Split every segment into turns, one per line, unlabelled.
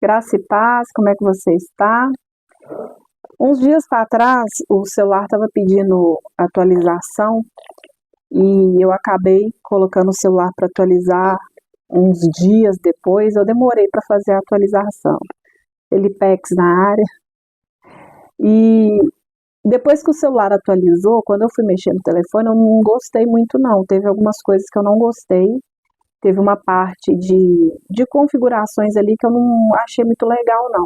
Graça e paz, como é que você está? Uns dias para trás, o celular estava pedindo atualização e eu acabei colocando o celular para atualizar uns dias depois. Eu demorei para fazer a atualização. Felipex na área. E depois que o celular atualizou, quando eu fui mexer no telefone, eu não gostei muito não. Teve algumas coisas que eu não gostei. Teve uma parte de configurações ali que eu não achei muito legal, não.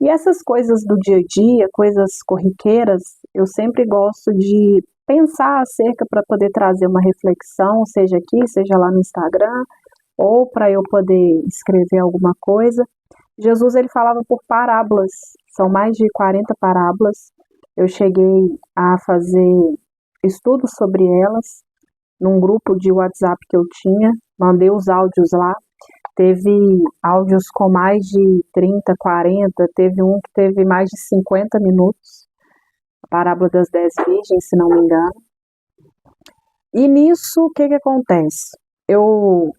E essas coisas do dia a dia, coisas corriqueiras, eu sempre gosto de pensar acerca para poder trazer uma reflexão, seja aqui, seja lá no Instagram, ou para eu poder escrever alguma coisa. Jesus ele falava por parábolas, são mais de 40 parábolas. Eu cheguei a fazer estudos sobre elas num grupo de WhatsApp que eu tinha, mandei os áudios lá. Teve áudios com mais de 30, 40, teve um que teve mais de 50 minutos, a parábola das 10 virgens, se não me engano. E nisso, o que acontece? Eu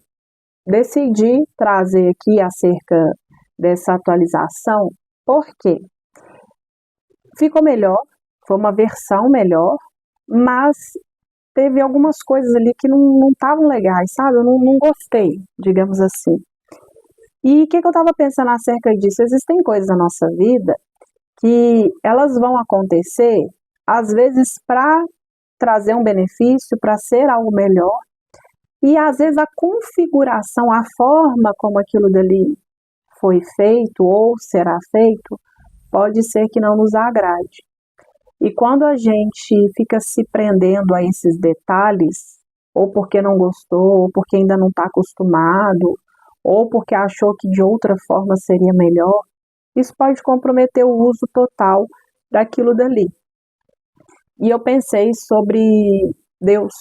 decidi trazer aqui acerca dessa atualização, porque ficou melhor, foi uma versão melhor, mas teve algumas coisas ali que não estavam legais, sabe? Eu não gostei, digamos assim. E o que eu estava pensando acerca disso? Existem coisas na nossa vida que elas vão acontecer, às vezes, para trazer um benefício, para ser algo melhor, e às vezes a configuração, a forma como aquilo dali foi feito ou será feito, pode ser que não nos agrade. E quando a gente fica se prendendo a esses detalhes, ou porque não gostou, ou porque ainda não está acostumado, ou porque achou que de outra forma seria melhor, isso pode comprometer o uso total daquilo dali. E eu pensei sobre Deus.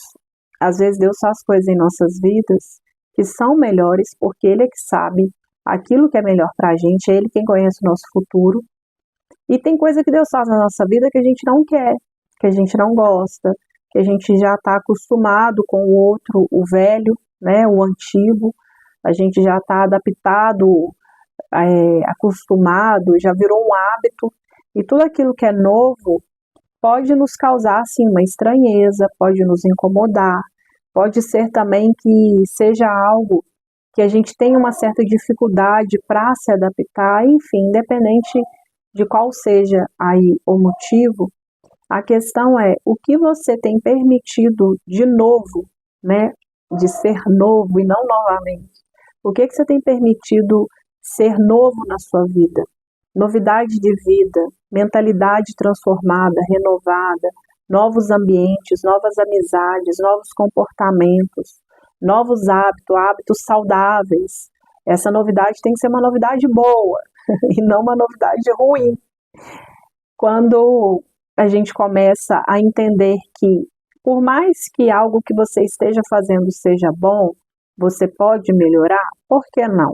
Às vezes Deus faz coisas em nossas vidas que são melhores porque Ele é que sabe aquilo que é melhor para a gente, é Ele quem conhece o nosso futuro. E tem coisa que Deus faz na nossa vida que a gente não quer, que a gente não gosta, que a gente já está acostumado com o outro, o velho, né, o antigo, a gente já está adaptado, acostumado, já virou um hábito, e tudo aquilo que é novo pode nos causar, assim, uma estranheza, pode nos incomodar, pode ser também que seja algo que a gente tenha uma certa dificuldade para se adaptar, enfim, independente de qual seja aí o motivo, a questão é o que você tem permitido de novo, né, de ser novo e não novamente. O que você tem permitido ser novo na sua vida? Novidade de vida, mentalidade transformada, renovada, novos ambientes, novas amizades, novos comportamentos, novos hábitos, hábitos saudáveis. Essa novidade tem que ser uma novidade boa e não uma novidade ruim. Quando a gente começa a entender que, por mais que algo que você esteja fazendo seja bom, você pode melhorar, por que não?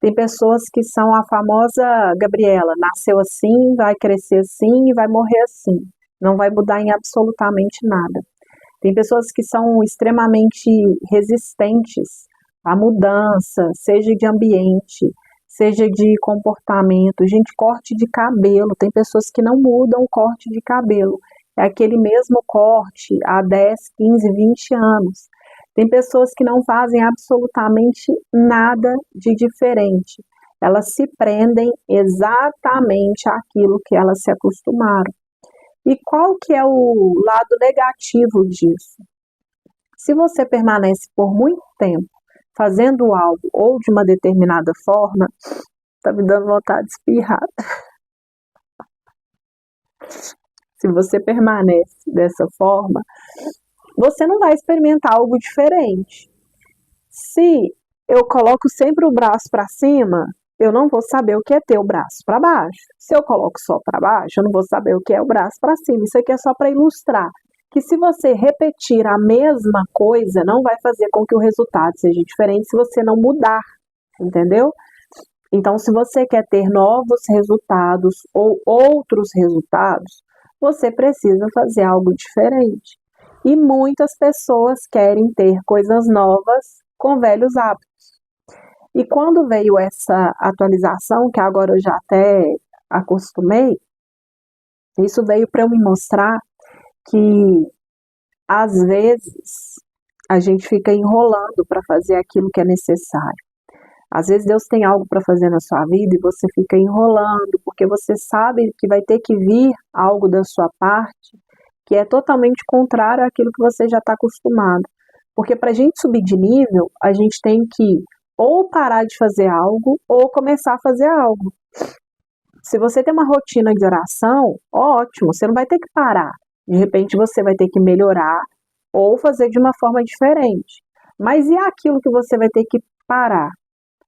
Tem pessoas que são a famosa Gabriela, nasceu assim, vai crescer assim e vai morrer assim. Não vai mudar em absolutamente nada. Tem pessoas que são extremamente resistentes à mudança, seja de ambiente, seja de comportamento. Gente, corte de cabelo. Tem pessoas que não mudam o corte de cabelo. É aquele mesmo corte há 10, 15, 20 anos. Tem pessoas que não fazem absolutamente nada de diferente. Elas se prendem exatamente àquilo que elas se acostumaram. E qual que é o lado negativo disso? Se você permanece por muito tempo fazendo algo ou de uma determinada forma, tá me dando vontade de espirrar. Se você permanece dessa forma, você não vai experimentar algo diferente. Se eu coloco sempre o braço para cima, eu não vou saber o que é ter o braço para baixo. Se eu coloco só para baixo, eu não vou saber o que é o braço para cima. Isso aqui é só para ilustrar que se você repetir a mesma coisa, não vai fazer com que o resultado seja diferente se você não mudar, entendeu? Então, se você quer ter novos resultados ou outros resultados, você precisa fazer algo diferente. E muitas pessoas querem ter coisas novas com velhos hábitos. E quando veio essa atualização, que agora eu já até acostumei, isso veio para eu me mostrar que às vezes a gente fica enrolando para fazer aquilo que é necessário. Às vezes Deus tem algo para fazer na sua vida e você fica enrolando, porque você sabe que vai ter que vir algo da sua parte que é totalmente contrário àquilo que você já está acostumado. Porque para a gente subir de nível, a gente tem que ou parar de fazer algo ou começar a fazer algo. Se você tem uma rotina de oração, ótimo, você não vai ter que parar. De repente você vai ter que melhorar ou fazer de uma forma diferente. Mas e aquilo que você vai ter que parar?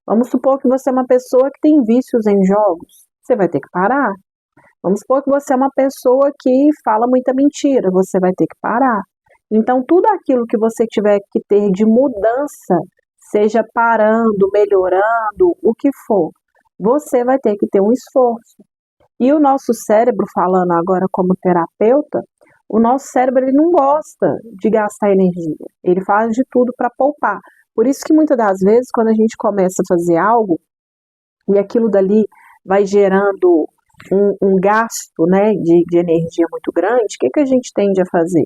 Vamos supor que você é uma pessoa que tem vícios em jogos. Você vai ter que parar. Vamos supor que você é uma pessoa que fala muita mentira. Você vai ter que parar. Então, tudo aquilo que você tiver que ter de mudança, seja parando, melhorando, o que for, você vai ter que ter um esforço. E o nosso cérebro, falando agora como terapeuta, o nosso cérebro ele não gosta de gastar energia. Ele faz de tudo para poupar. Por isso que muitas das vezes, quando a gente começa a fazer algo, e aquilo dali vai gerando um gasto, né, de energia muito grande, o que a gente tende a fazer?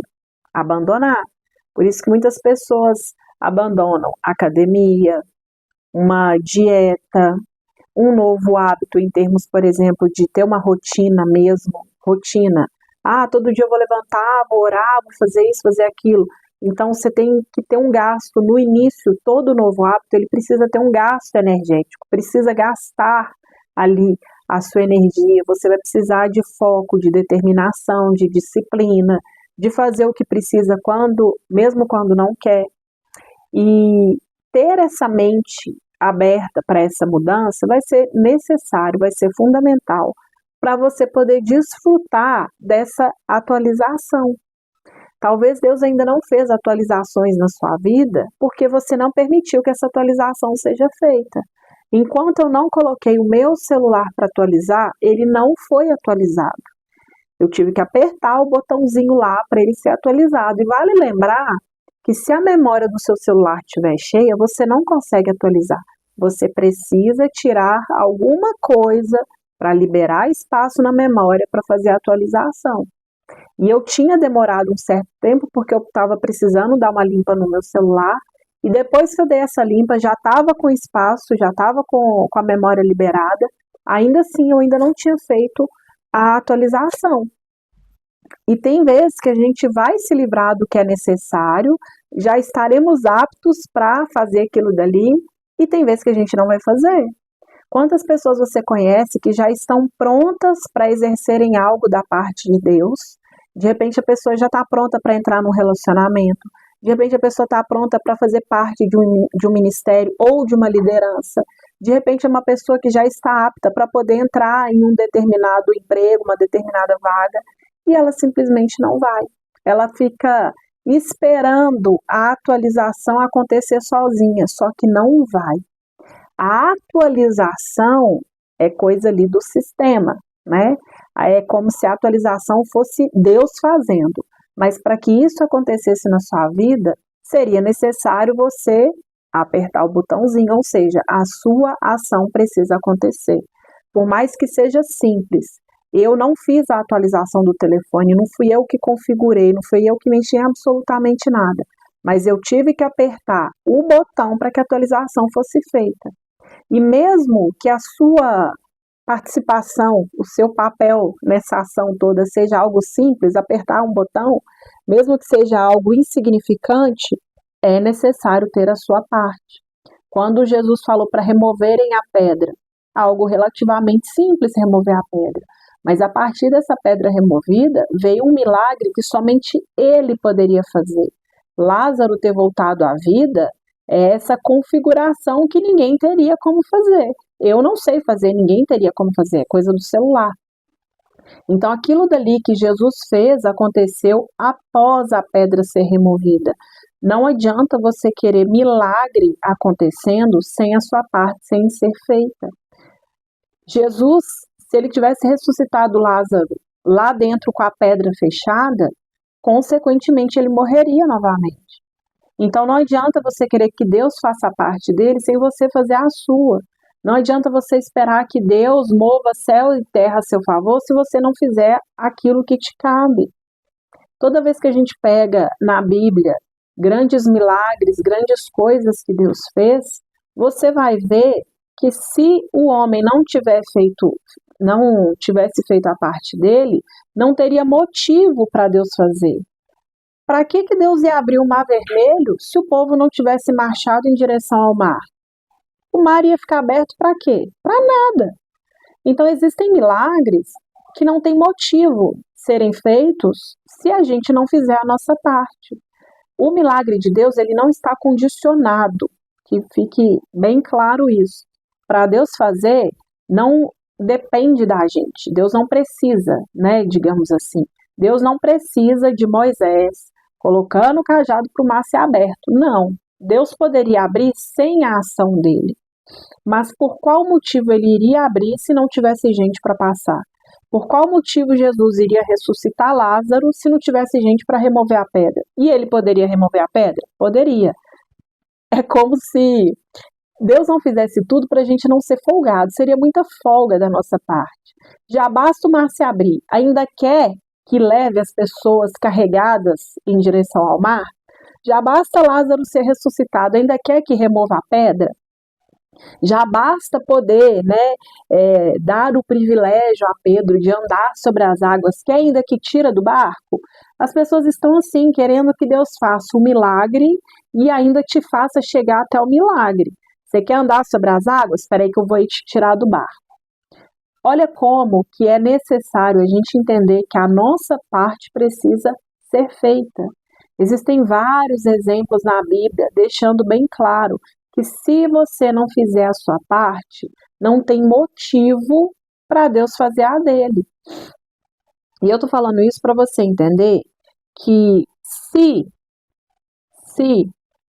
Abandonar. Por isso que muitas pessoas abandonam academia, uma dieta, um novo hábito em termos, por exemplo, de ter uma rotina mesmo, rotina. Ah, todo dia eu vou levantar, vou orar, vou fazer isso, fazer aquilo. Então você tem que ter um gasto no início, todo novo hábito, ele precisa ter um gasto energético, precisa gastar ali a sua energia, você vai precisar de foco, de determinação, de disciplina, de fazer o que precisa mesmo quando não quer. E ter essa mente aberta para essa mudança vai ser necessário, vai ser fundamental para você poder desfrutar dessa atualização. Talvez Deus ainda não fez atualizações na sua vida porque você não permitiu que essa atualização seja feita. Enquanto eu não coloquei o meu celular para atualizar, ele não foi atualizado. Eu tive que apertar o botãozinho lá para ele ser atualizado. E vale lembrar que se a memória do seu celular estiver cheia, você não consegue atualizar. Você precisa tirar alguma coisa para liberar espaço na memória para fazer a atualização. E eu tinha demorado um certo tempo porque eu estava precisando dar uma limpa no meu celular. E depois que eu dei essa limpa, já estava com espaço, já estava com a memória liberada. Ainda assim, eu ainda não tinha feito a atualização. E tem vezes que a gente vai se livrar do que é necessário, já estaremos aptos para fazer aquilo dali, e tem vezes que a gente não vai fazer. Quantas pessoas você conhece que já estão prontas para exercerem algo da parte de Deus? De repente a pessoa já está pronta para entrar num relacionamento, de repente a pessoa está pronta para fazer parte de um ministério ou de uma liderança, de repente é uma pessoa que já está apta para poder entrar em um determinado emprego, uma determinada vaga, e ela simplesmente não vai. Ela fica esperando a atualização acontecer sozinha, só que não vai. A atualização é coisa ali do sistema, né? É como se a atualização fosse Deus fazendo. Mas para que isso acontecesse na sua vida, seria necessário você apertar o botãozinho, ou seja, a sua ação precisa acontecer. Por mais que seja simples, eu não fiz a atualização do telefone, não fui eu que configurei, não fui eu que mexi em absolutamente nada, mas eu tive que apertar o botão para que a atualização fosse feita. E mesmo que a sua participação, o seu papel nessa ação toda seja algo simples, apertar um botão, mesmo que seja algo insignificante, é necessário ter a sua parte. Quando Jesus falou para removerem a pedra, algo relativamente simples remover a pedra, mas a partir dessa pedra removida veio um milagre que somente ele poderia fazer. Lázaro ter voltado à vida é essa configuração que ninguém teria como fazer. Eu não sei fazer, ninguém teria como fazer, é coisa do celular. Então aquilo dali que Jesus fez aconteceu após a pedra ser removida. Não adianta você querer milagre acontecendo sem a sua parte, sem ser feita. Jesus, se ele tivesse ressuscitado Lázaro lá dentro com a pedra fechada, consequentemente ele morreria novamente. Então não adianta você querer que Deus faça a parte dele sem você fazer a sua. Não adianta você esperar que Deus mova céu e terra a seu favor se você não fizer aquilo que te cabe. Toda vez que a gente pega na Bíblia grandes milagres, grandes coisas que Deus fez, você vai ver que se o homem não tivesse feito a parte dele, não teria motivo para Deus fazer. Para que Deus ia abrir o Mar Vermelho se o povo não tivesse marchado em direção ao mar? O mar ia ficar aberto para quê? Para nada. Então existem milagres que não tem motivo serem feitos se a gente não fizer a nossa parte. O milagre de Deus, ele não está condicionado, que fique bem claro isso. Para Deus fazer, não depende da gente. Deus não precisa, né, digamos assim. Deus não precisa de Moisés colocando o cajado para o mar ser aberto. Não. Deus poderia abrir sem a ação dele. Mas por qual motivo ele iria abrir se não tivesse gente para passar? Por qual motivo Jesus iria ressuscitar Lázaro se não tivesse gente para remover a pedra? E ele poderia remover a pedra? Poderia. É como se Deus não fizesse tudo para a gente não ser folgado. Seria muita folga da nossa parte. Já basta o mar se abrir. Ainda quer que leve as pessoas carregadas em direção ao mar? Já basta Lázaro ser ressuscitado. Ainda quer que remova a pedra? Já basta poder, né, dar o privilégio a Pedro de andar sobre as águas, que ainda que tira do barco. As pessoas estão assim, querendo que Deus faça o milagre e ainda te faça chegar até o milagre. Você quer andar sobre as águas? Espera aí que eu vou te tirar do barco. Olha como que é necessário a gente entender que a nossa parte precisa ser feita. Existem vários exemplos na Bíblia deixando bem claro que se você não fizer a sua parte, não tem motivo para Deus fazer a dele. E eu tô falando isso para você entender que se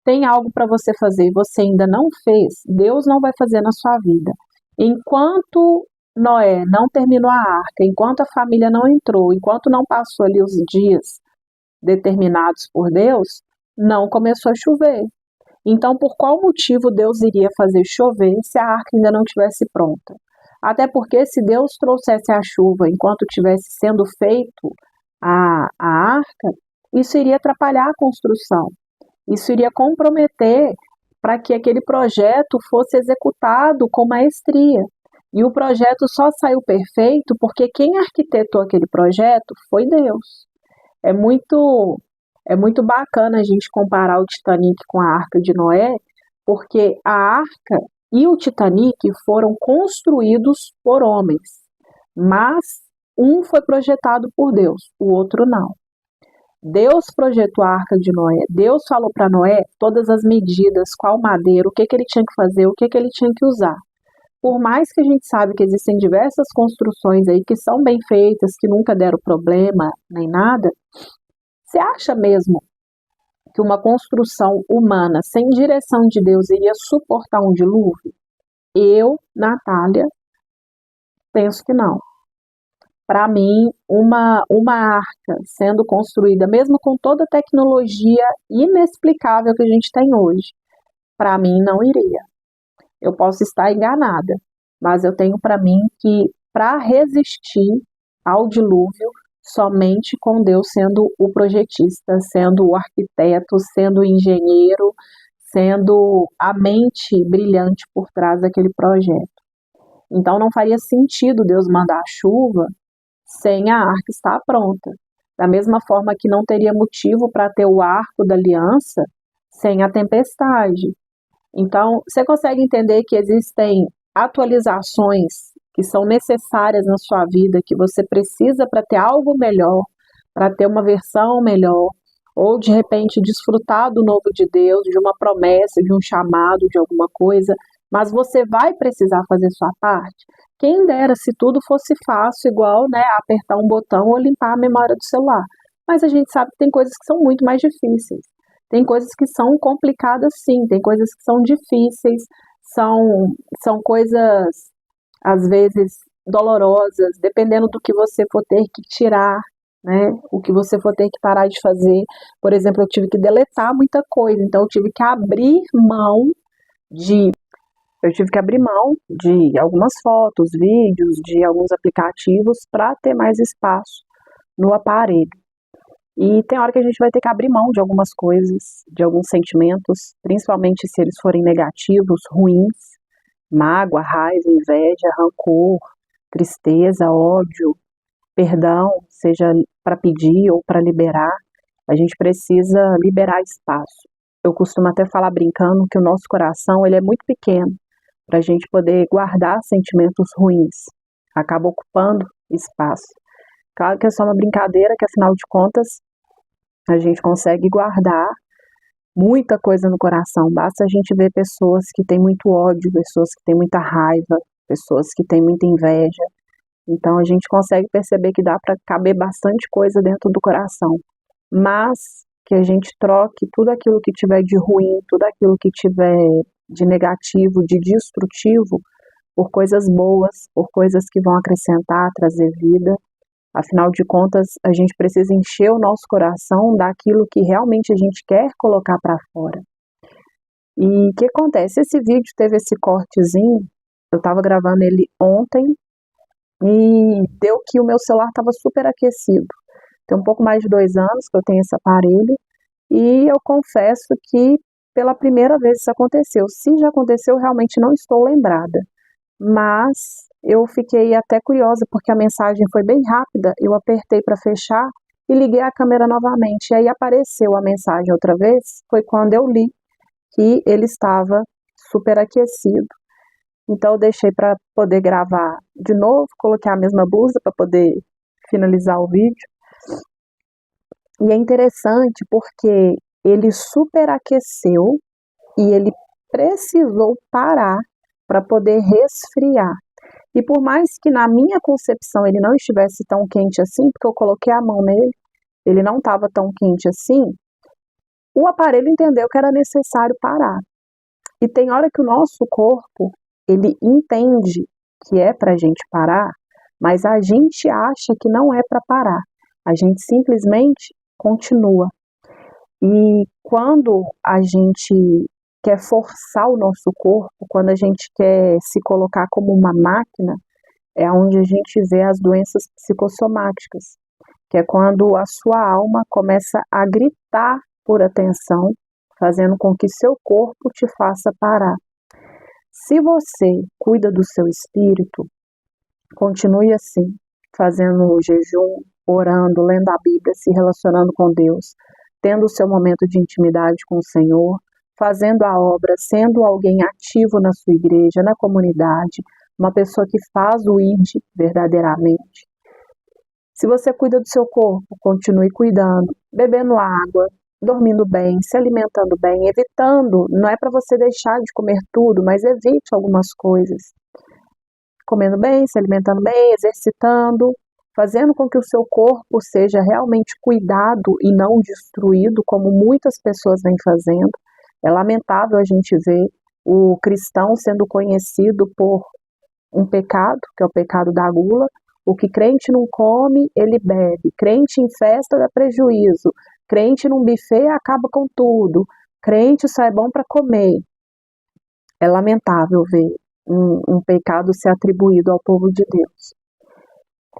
tem algo para você fazer e você ainda não fez, Deus não vai fazer na sua vida. Enquanto Noé não terminou a arca, enquanto a família não entrou, enquanto não passou ali os dias determinados por Deus, não começou a chover. Então, por qual motivo Deus iria fazer chover se a arca ainda não estivesse pronta? Até porque se Deus trouxesse a chuva enquanto estivesse sendo feito a arca, isso iria atrapalhar a construção. Isso iria comprometer para que aquele projeto fosse executado com maestria. E o projeto só saiu perfeito porque quem arquitetou aquele projeto foi Deus. É muito bacana a gente comparar o Titanic com a Arca de Noé, porque a Arca e o Titanic foram construídos por homens, mas um foi projetado por Deus, o outro não. Deus projetou a Arca de Noé, Deus falou para Noé todas as medidas, qual madeira, o que ele tinha que fazer, o que ele tinha que usar. Por mais que a gente sabe que existem diversas construções aí que são bem feitas, que nunca deram problema nem nada, você acha mesmo que uma construção humana sem direção de Deus iria suportar um dilúvio? Eu, Natália, penso que não. Para mim, uma arca sendo construída, mesmo com toda a tecnologia inexplicável que a gente tem hoje, para mim não iria. Eu posso estar enganada, mas eu tenho para mim que para resistir ao dilúvio, somente com Deus sendo o projetista, sendo o arquiteto, sendo o engenheiro, sendo a mente brilhante por trás daquele projeto. Então não faria sentido Deus mandar a chuva sem a arca estar pronta. Da mesma forma que não teria motivo para ter o arco da aliança sem a tempestade. Então, você consegue entender que existem atualizações que são necessárias na sua vida, que você precisa para ter algo melhor, para ter uma versão melhor, ou de repente desfrutar do novo de Deus, de uma promessa, de um chamado, de alguma coisa, mas você vai precisar fazer sua parte. Quem dera se tudo fosse fácil, igual, né, apertar um botão ou limpar a memória do celular. Mas a gente sabe que tem coisas que são muito mais difíceis. Tem coisas que são complicadas, sim. Tem coisas que são difíceis, são coisas, às vezes, dolorosas, dependendo do que você for ter que tirar, né? O que você for ter que parar de fazer. Por exemplo, eu tive que deletar muita coisa, então eu tive que abrir mão de algumas fotos, vídeos, de alguns aplicativos para ter mais espaço no aparelho. E tem hora que a gente vai ter que abrir mão de algumas coisas, de alguns sentimentos, principalmente se eles forem negativos, ruins, mágoa, raiva, inveja, rancor, tristeza, ódio, perdão, seja para pedir ou para liberar. A gente precisa liberar espaço. Eu costumo até falar brincando que o nosso coração ele é muito pequeno para a gente poder guardar sentimentos ruins. Acaba ocupando espaço. Claro que é só uma brincadeira, que afinal de contas a gente consegue guardar muita coisa no coração. Basta a gente ver pessoas que têm muito ódio, pessoas que têm muita raiva, pessoas que têm muita inveja. Então a gente consegue perceber que dá para caber bastante coisa dentro do coração. Mas que a gente troque tudo aquilo que tiver de ruim, tudo aquilo que tiver de negativo, de destrutivo, por coisas boas, por coisas que vão acrescentar, trazer vida. Afinal de contas, a gente precisa encher o nosso coração daquilo que realmente a gente quer colocar para fora. E o que acontece? Esse vídeo teve esse cortezinho, eu estava gravando ele ontem e deu que o meu celular estava super aquecido. Tem um pouco mais de 2 anos que eu tenho esse aparelho e eu confesso que pela primeira vez isso aconteceu. Se já aconteceu, eu realmente não estou lembrada. Mas eu fiquei até curiosa porque a mensagem foi bem rápida. Eu apertei para fechar e liguei a câmera novamente. E aí apareceu a mensagem outra vez. Foi quando eu li que ele estava superaquecido. Então eu deixei para poder gravar de novo, coloquei a mesma blusa para poder finalizar o vídeo. E é interessante porque ele superaqueceu e ele precisou parar para poder resfriar. E por mais que na minha concepção ele não estivesse tão quente assim, porque eu coloquei a mão nele, ele não estava tão quente assim, o aparelho entendeu que era necessário parar. E tem hora que o nosso corpo, ele entende que é para a gente parar, mas a gente acha que não é para parar. A gente simplesmente continua. E quando a gente quer forçar o nosso corpo, quando a gente quer se colocar como uma máquina, é onde a gente vê as doenças psicossomáticas, que é quando a sua alma começa a gritar por atenção, fazendo com que seu corpo te faça parar. Se você cuida do seu espírito, continue assim, fazendo jejum, orando, lendo a Bíblia, se relacionando com Deus, tendo o seu momento de intimidade com o Senhor, fazendo a obra, sendo alguém ativo na sua igreja, na comunidade, uma pessoa que faz o ID verdadeiramente. Se você cuida do seu corpo, continue cuidando, bebendo água, dormindo bem, se alimentando bem, evitando, não é para você deixar de comer tudo, mas evite algumas coisas. Comendo bem, se alimentando bem, exercitando, fazendo com que o seu corpo seja realmente cuidado e não destruído, como muitas pessoas vêm fazendo. É lamentável a gente ver o cristão sendo conhecido por um pecado, que é o pecado da gula. O que crente não come, ele bebe. Crente em festa dá prejuízo. Crente num buffet acaba com tudo. Crente só é bom para comer. É lamentável ver um pecado ser atribuído ao povo de Deus.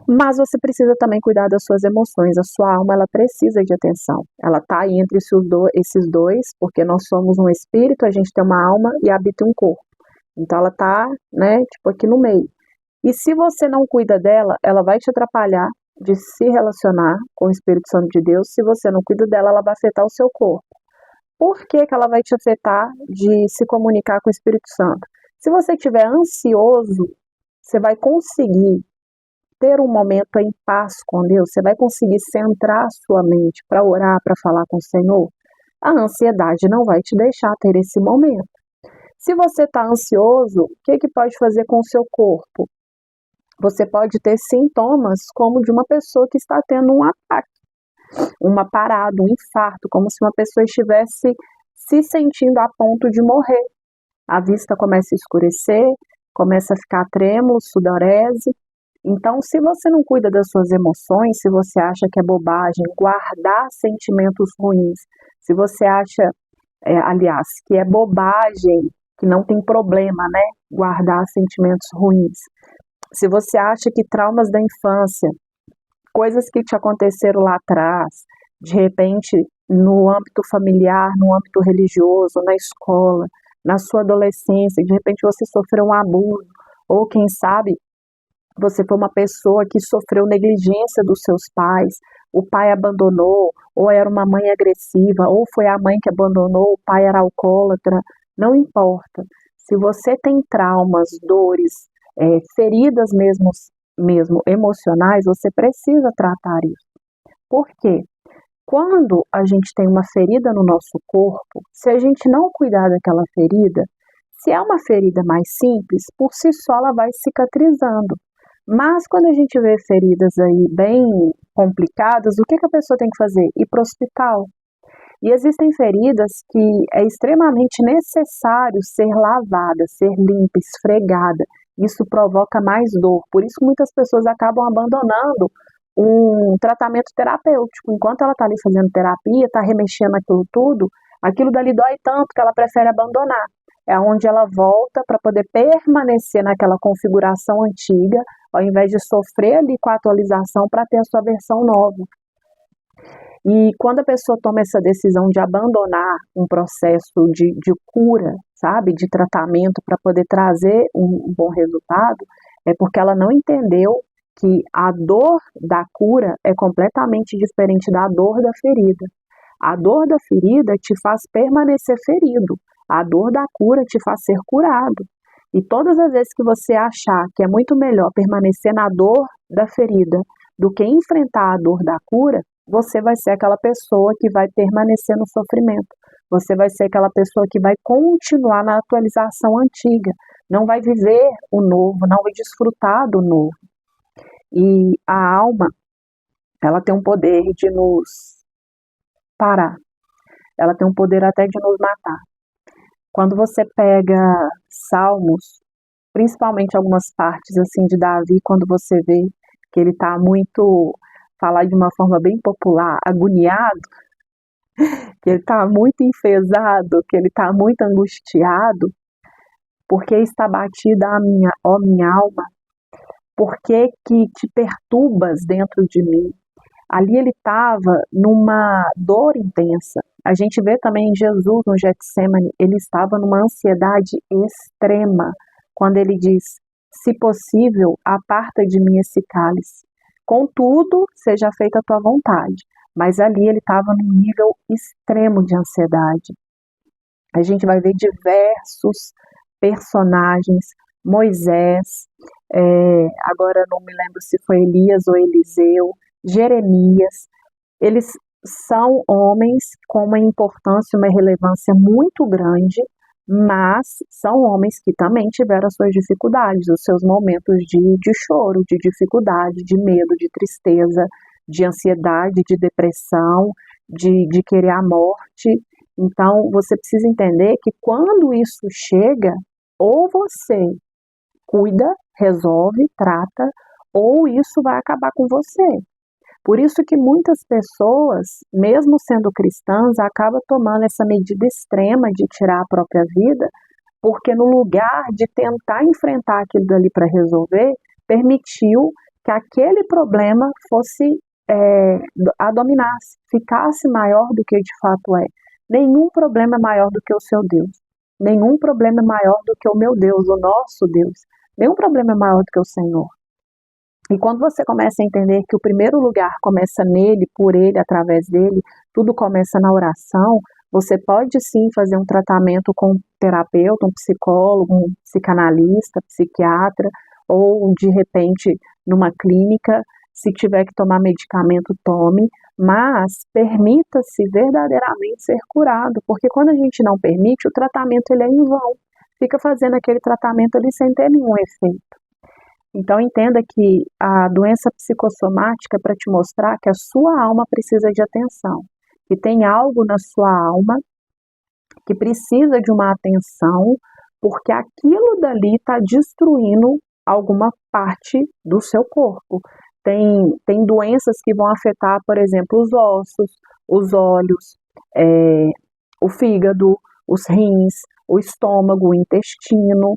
Mas você precisa também cuidar das suas emoções. A sua alma, ela precisa de atenção. Ela está aí entre esses dois, porque nós somos um espírito, a gente tem uma alma e habita um corpo. Então ela está, tipo aqui no meio. E se você não cuida dela, ela vai te atrapalhar de se relacionar com o Espírito Santo de Deus. Se você não cuida dela, ela vai afetar o seu corpo. Por que ela vai te afetar de se comunicar com o Espírito Santo? Se você estiver ansioso, você vai conseguir ter um momento em paz com Deus, você vai conseguir centrar a sua mente para orar, para falar com o Senhor. A ansiedade não vai te deixar ter esse momento. Se você está ansioso, o que pode fazer com o seu corpo? Você pode ter sintomas como de uma pessoa que está tendo um ataque, uma parada, um infarto, como se uma pessoa estivesse se sentindo a ponto de morrer. A vista começa a escurecer, começa a ficar trêmulo, sudorese, Então, se você não cuida das suas emoções, se você acha que é bobagem guardar sentimentos ruins, se você acha, aliás, que é bobagem, que não tem problema, né, guardar sentimentos ruins, se você acha que traumas da infância, coisas que te aconteceram lá atrás, de repente no âmbito familiar, no âmbito religioso, na escola, na sua adolescência, de repente você sofreu um abuso, ou quem sabe você foi uma pessoa que sofreu negligência dos seus pais, o pai abandonou, ou era uma mãe agressiva, ou foi a mãe que abandonou, o pai era alcoólatra, não importa. Se você tem traumas, dores, feridas mesmo emocionais, você precisa tratar isso. Por quê? Quando a gente tem uma ferida no nosso corpo, se a gente não cuidar daquela ferida, se é uma ferida mais simples, por si só ela vai cicatrizando. Mas quando a gente vê feridas aí bem complicadas, o que a pessoa tem que fazer? Ir para o hospital. E existem feridas que é extremamente necessário ser lavada, ser limpa, esfregada. Isso provoca mais dor. Por isso muitas pessoas acabam abandonando um tratamento terapêutico. Enquanto ela está ali fazendo terapia, está remexendo aquilo tudo, aquilo dali dói tanto que ela prefere abandonar. É onde ela volta para poder permanecer naquela configuração antiga, ao invés de sofrer ali com a atualização para ter a sua versão nova. E quando a pessoa toma essa decisão de abandonar um processo de cura, sabe, de tratamento para poder trazer um bom resultado, é porque ela não entendeu que a dor da cura é completamente diferente da dor da ferida. A dor da ferida te faz permanecer ferido, a dor da cura te faz ser curado. E todas as vezes que você achar que é muito melhor permanecer na dor da ferida do que enfrentar a dor da cura, você vai ser aquela pessoa que vai permanecer no sofrimento. Você vai ser aquela pessoa que vai continuar na atualização antiga, não vai viver o novo, não vai desfrutar do novo. E a alma, ela tem um poder de nos parar, ela tem um poder até de nos matar. Quando você pega Salmos, principalmente algumas partes assim de Davi, quando você vê que ele está muito, falar de uma forma bem popular, agoniado, que ele está muito enfesado, que ele está muito angustiado, porque está batida ó minha alma, por que te perturbas dentro de mim? Ali ele estava numa dor intensa. A gente vê também Jesus no Getsemane, ele estava numa ansiedade extrema, quando ele diz, se possível, aparta de mim esse cálice. Contudo, seja feita a tua vontade. Mas ali ele estava num nível extremo de ansiedade. A gente vai ver diversos personagens, Moisés, agora não me lembro se foi Elias ou Eliseu, Jeremias, eles são homens com uma importância, uma relevância muito grande, mas são homens que também tiveram as suas dificuldades, os seus momentos de choro, de dificuldade, de medo, de tristeza, de ansiedade, de depressão, de querer a morte. Então, você precisa entender que quando isso chega, ou você cuida, resolve, trata, ou isso vai acabar com você. Por isso que muitas pessoas, mesmo sendo cristãs, acabam tomando essa medida extrema de tirar a própria vida, porque no lugar de tentar enfrentar aquilo dali para resolver, permitiu que aquele problema fosse a dominasse, ficasse maior do que de fato é. Nenhum problema é maior do que o seu Deus. Nenhum problema é maior do que o meu Deus, o nosso Deus. Nenhum problema é maior do que o Senhor. E quando você começa a entender que o primeiro lugar começa nele, por ele, através dele, tudo começa na oração, você pode sim fazer um tratamento com um terapeuta, um psicólogo, um psicanalista, psiquiatra, ou de repente numa clínica, se tiver que tomar medicamento, tome, mas permita-se verdadeiramente ser curado, porque quando a gente não permite, o tratamento ele é em vão, fica fazendo aquele tratamento ali sem ter nenhum efeito. Então entenda que a doença psicossomática é para te mostrar que a sua alma precisa de atenção, que tem algo na sua alma que precisa de uma atenção, porque aquilo dali está destruindo alguma parte do seu corpo. Tem doenças que vão afetar, por exemplo, os ossos, os olhos, o fígado, os rins, o estômago, o intestino,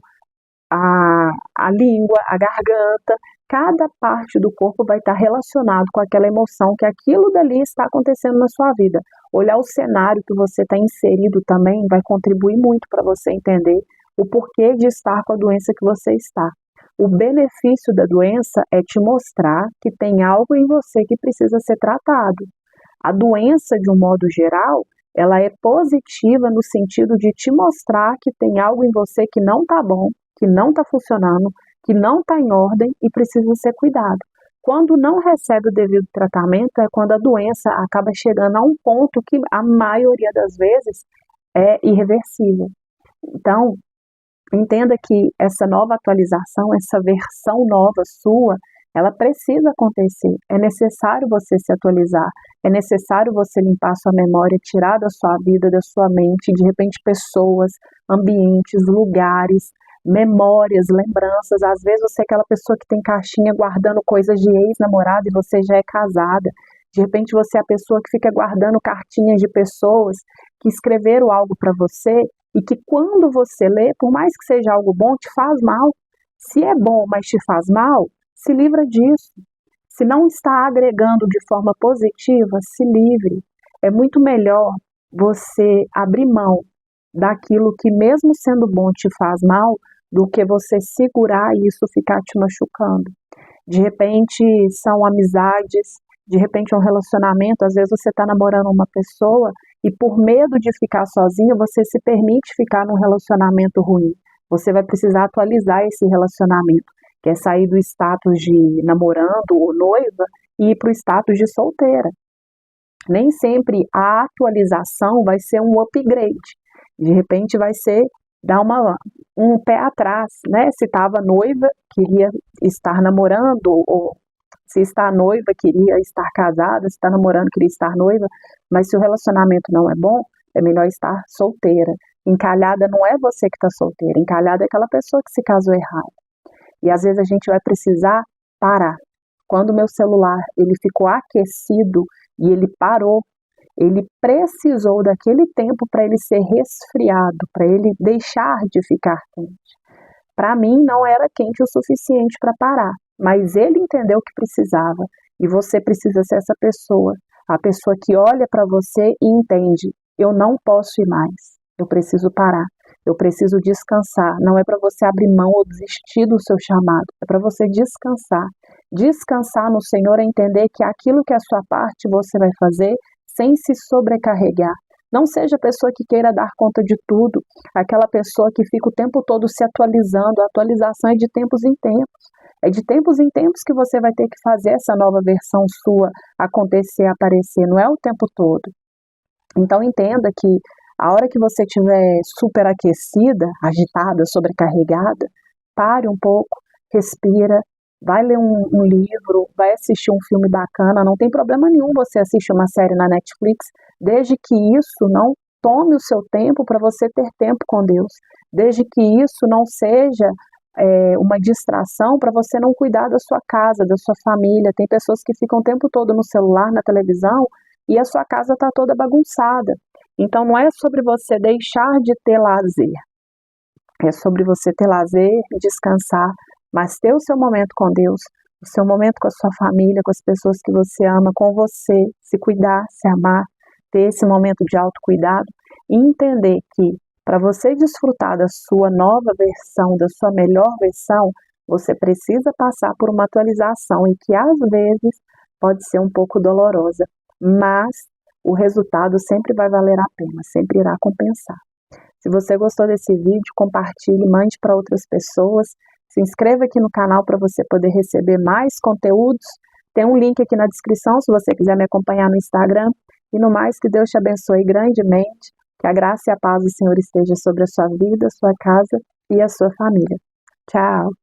a língua, a garganta. Cada parte do corpo vai estar relacionado com aquela emoção, que aquilo dali está acontecendo na sua vida. Olhar o cenário que você está inserido também vai contribuir muito para você entender o porquê de estar com a doença que você está. O benefício da doença é te mostrar que tem algo em você que precisa ser tratado. A doença, de um modo geral, ela é positiva no sentido de te mostrar que tem algo em você que não está bom, que não está funcionando, que não está em ordem e precisa ser cuidado. Quando não recebe o devido tratamento é quando a doença acaba chegando a um ponto que a maioria das vezes é irreversível. Então, entenda que essa nova atualização, essa versão nova sua, ela precisa acontecer. É necessário você se atualizar, é necessário você limpar sua memória, tirar da sua vida, da sua mente, de repente pessoas, ambientes, lugares, memórias, lembranças. Às vezes você é aquela pessoa que tem caixinha guardando coisas de ex-namorado e você já é casada. De repente você é a pessoa que fica guardando cartinhas de pessoas que escreveram algo para você e que quando você lê, por mais que seja algo bom, te faz mal. Se é bom, mas te faz mal, se livra disso. Se não está agregando de forma positiva, se livre. É muito melhor você abrir mão daquilo que, mesmo sendo bom, te faz mal, do que você segurar e isso ficar te machucando. De repente são amizades, de repente é um relacionamento, às vezes você está namorando uma pessoa e por medo de ficar sozinha, você se permite ficar num relacionamento ruim. Você vai precisar atualizar esse relacionamento, que é sair do status de namorando ou noiva e ir para o status de solteira. Nem sempre a atualização vai ser um upgrade. De repente vai ser dar um pé atrás, né? Se estava noiva, queria estar namorando, ou se está noiva, queria estar casada, se está namorando, queria estar noiva, mas se o relacionamento não é bom, é melhor estar solteira. Encalhada não é você que está solteira, encalhada é aquela pessoa que se casou errado. E às vezes a gente vai precisar parar. Quando o meu celular ele ficou aquecido e ele parou, ele precisou daquele tempo para ele ser resfriado, para ele deixar de ficar quente. Para mim não era quente o suficiente para parar, mas ele entendeu que precisava. E você precisa ser essa pessoa, a pessoa que olha para você e entende, eu não posso ir mais, eu preciso parar, eu preciso descansar. Não é para você abrir mão ou desistir do seu chamado, é para você descansar. Descansar no Senhor é entender que aquilo que é a sua parte você vai fazer sem se sobrecarregar. Não seja a pessoa que queira dar conta de tudo, aquela pessoa que fica o tempo todo se atualizando. A atualização é de tempos em tempos. É de tempos em tempos que você vai ter que fazer essa nova versão sua acontecer, aparecer, não é o tempo todo. Então entenda que a hora que você estiver superaquecida, agitada, sobrecarregada, pare um pouco, respira, vai ler um livro, vai assistir um filme bacana. Não tem problema nenhum você assistir uma série na Netflix, desde que isso não tome o seu tempo para você ter tempo com Deus, desde que isso não seja uma distração para você não cuidar da sua casa, da sua família. Tem pessoas que ficam o tempo todo no celular, na televisão, e a sua casa está toda bagunçada. Então não é sobre você deixar de ter lazer, é sobre você ter lazer, descansar, mas ter o seu momento com Deus, o seu momento com a sua família, com as pessoas que você ama, com você, se cuidar, se amar, ter esse momento de autocuidado e entender que para você desfrutar da sua nova versão, da sua melhor versão, você precisa passar por uma atualização e que às vezes pode ser um pouco dolorosa, mas o resultado sempre vai valer a pena, sempre irá compensar. Se você gostou desse vídeo, compartilhe, mande para outras pessoas. Se inscreva aqui no canal para você poder receber mais conteúdos. Tem um link aqui na descrição se você quiser me acompanhar no Instagram. E no mais, que Deus te abençoe grandemente. Que a graça e a paz do Senhor esteja sobre a sua vida, a sua casa e a sua família. Tchau!